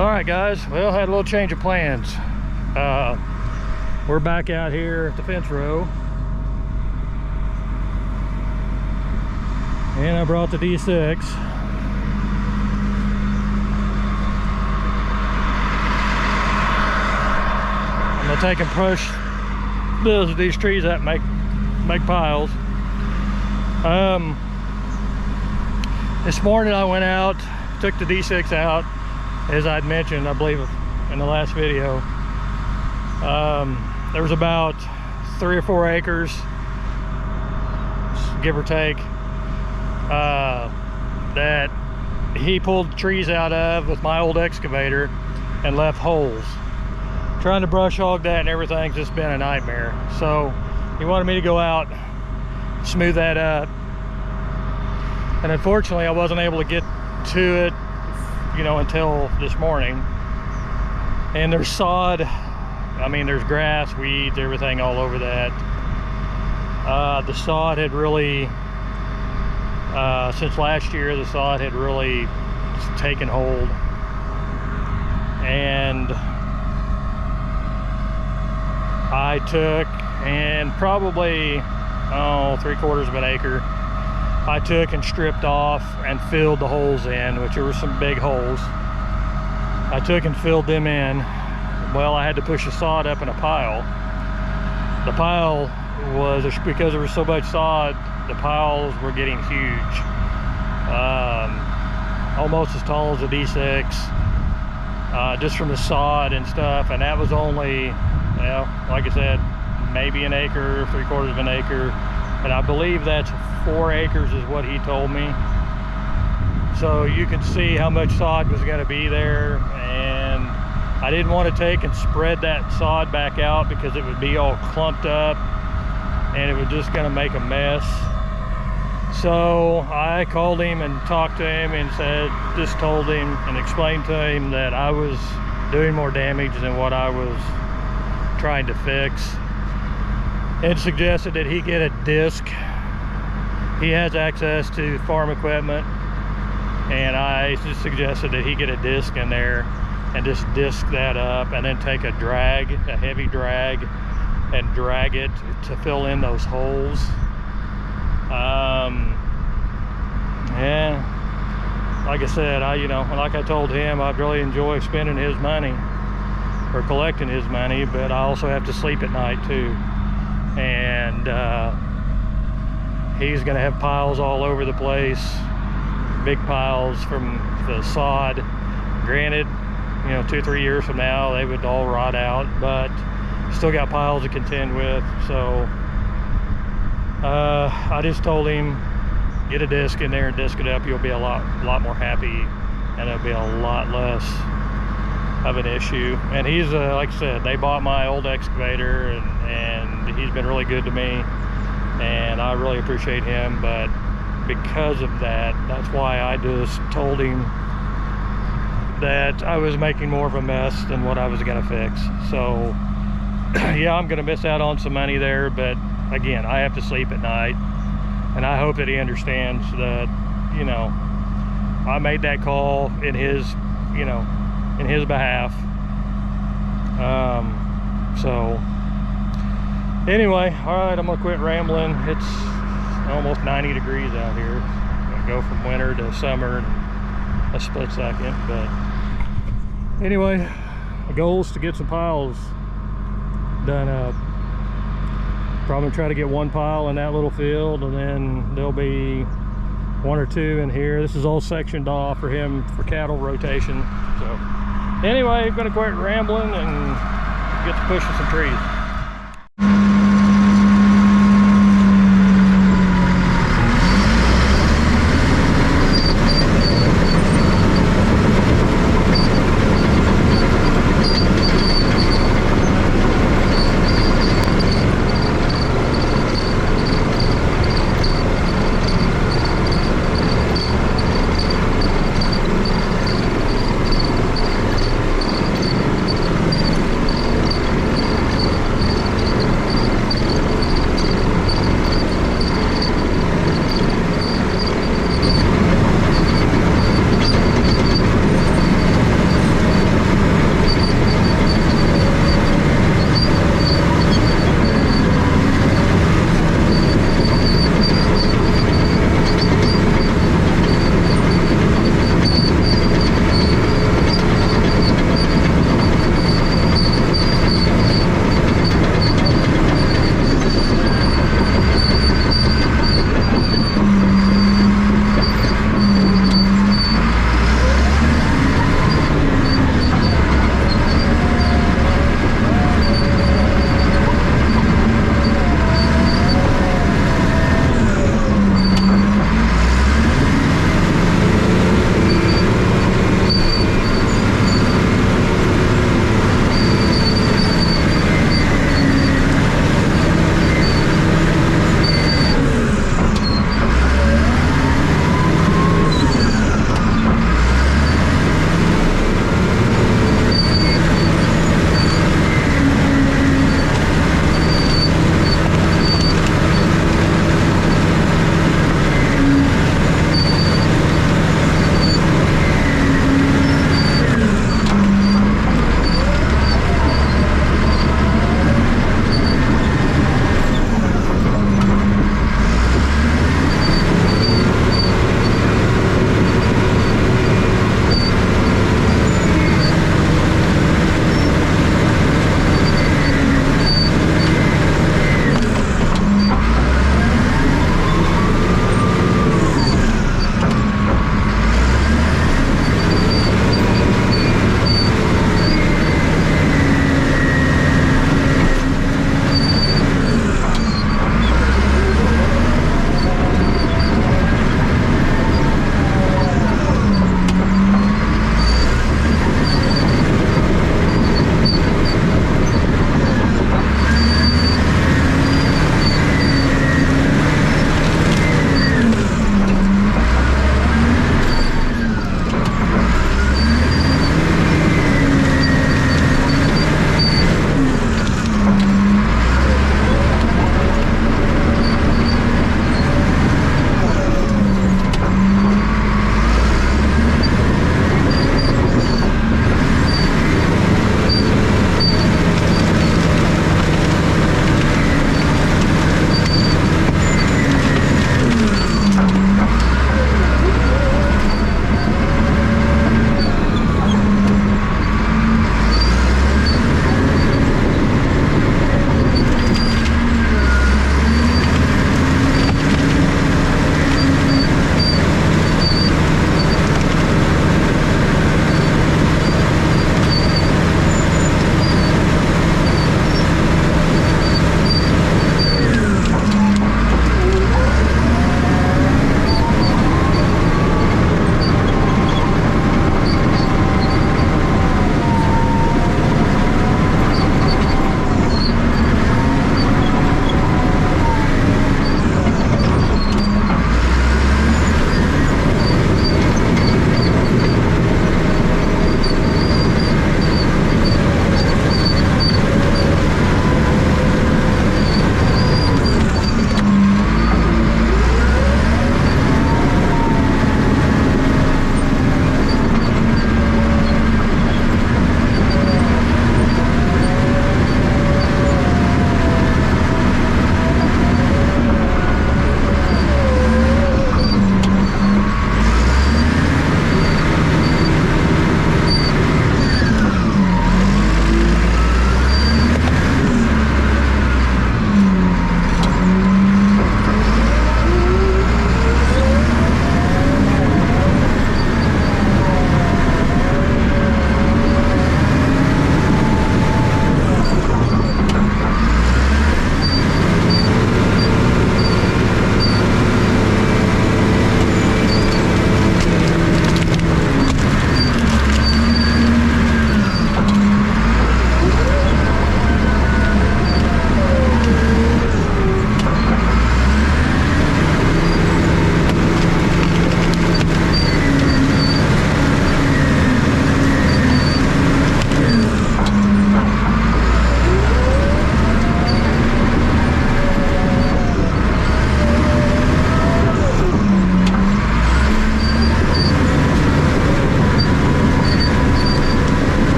All right, guys. Well, had a little change of plans. We're back out here at the fence row, and I brought the D6. I'm gonna take and push these trees that make piles. This morning I went out, took the D6 out, as I'd mentioned, I believe, in the last video. There was about 3 or 4 acres, give or take, that he pulled trees out of with my old excavator and left holes. Trying to brush hog that and everything's just been a nightmare. So he wanted me to go out, smooth that up, and unfortunately I wasn't able to get to it, you know, until this morning. And there's sod, I mean, there's grass, weeds, everything all over that. The sod had really, since last year, the sod had really taken hold. And I took, and probably, 3/4 of an acre, I took and stripped off and filled the holes in, which there were some big holes. I took and filled them in. Well, I had to push the sod up in a pile. The pile was, because there was so much sod, the piles were getting huge. Almost as tall as a D6, just from the sod and stuff. And that was only, well, like I said, maybe an acre, 3/4 of an acre. And I believe that's 4 acres is what he told me. So you can see how much sod was going to be there. And I didn't want to take and spread that sod back out because it would be all clumped up and it was just going to make a mess. So I called him and talked to him and just told him and explained to him that I was doing more damage than what I was trying to fix, and suggested that he get a disc. He has access to farm equipment, and I just suggested that he get a disc in there and just disc that up, and then take a drag, a heavy drag, and drag it to fill in those holes. Yeah, like I said, like I told him, I'd really enjoy spending his money or collecting his money, but I also have to sleep at night too. And he's gonna have piles all over the place, big piles from the sod. Granted, 2 or 3 years from now they would all rot out, but still got piles to contend with. So I just told him, get a disc in there and disc it up. You'll be a lot more happy, and it'll be a lot less of an issue. And he's like I said, they bought my old excavator, and he's been really good to me, and I really appreciate him. But because of that, that's why I just told him that I was making more of a mess than what I was gonna fix. So yeah, I'm gonna miss out on some money there, but again, I have to sleep at night, and I hope that he understands that, I made that call in his, in his behalf. So anyway, all right, I'm gonna quit rambling. It's almost 90 degrees out here. I'm gonna go from winter to summer in a split second. But anyway, the goal is to get some piles done up. Probably try to get 1 pile in that little field, and then there'll be 1 or 2 in here. This is all sectioned off for him for cattle rotation. So anyway, I'm gonna quit rambling and get to pushing some trees.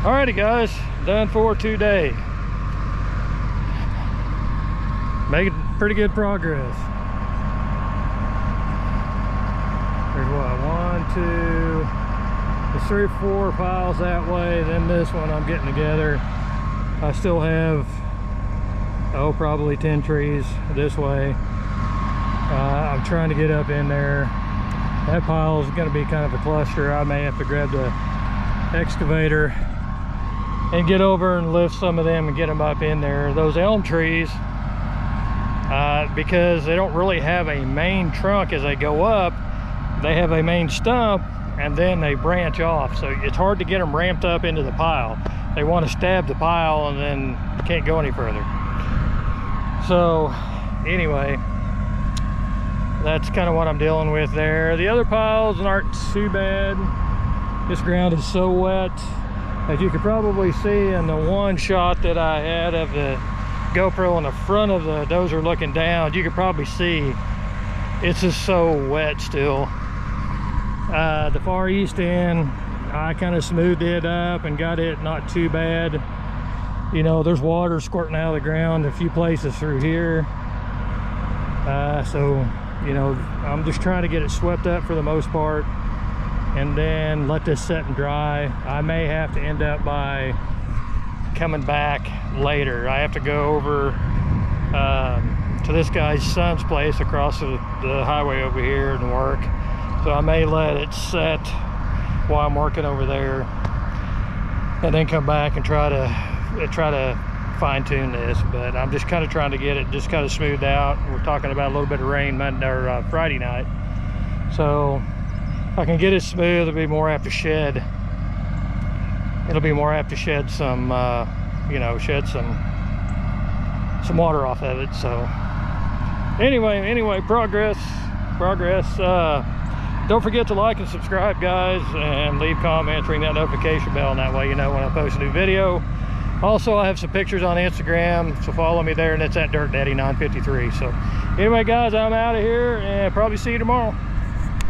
Alrighty guys, done for today. Making pretty good progress. There's what, 1, 2, there's 3 or 4 piles that way, then this one I'm getting together. I still have, oh, probably 10 trees this way. I'm trying to get up in there. That pile is going to be kind of a cluster. I may have to grab the excavator and get over and lift some of them and get them up in there. Those elm trees, because they don't really have a main trunk as they go up, they have a main stump and then they branch off, so it's hard to get them ramped up into the pile. They want to stab the pile and then can't go any further. So anyway, that's kind of what I'm dealing with there. The other piles aren't too bad. This ground is so wet, as you could probably see in the one shot that I had of the GoPro in the front of the dozer looking down, you could probably see it's just so wet still. The far east end, I kind of smoothed it up and got it not too bad. You know, there's water squirting out of the ground a few places through here. So, you know, I'm just trying to get it swept up for the most part and then let this set and dry. I may have to end up by coming back later. I have to go over to this guy's son's place across the highway over here and work. So I may let it set while I'm working over there and then come back and try to fine-tune this. But I'm just kind of trying to get it just kind of smoothed out. We're talking about a little bit of rain Monday or Friday night, so if I can get it smooth, it'll be more apt to shed. It'll be more apt to shed some you know, shed some water off of it. So anyway, progress. Don't forget to like and subscribe, guys, and leave comments, ring that notification bell, and that way you know when I post a new video. Also, I have some pictures on Instagram, so follow me there, and it's at Dirt Daddy 953. So anyway, guys, I'm out of here, and probably see you tomorrow.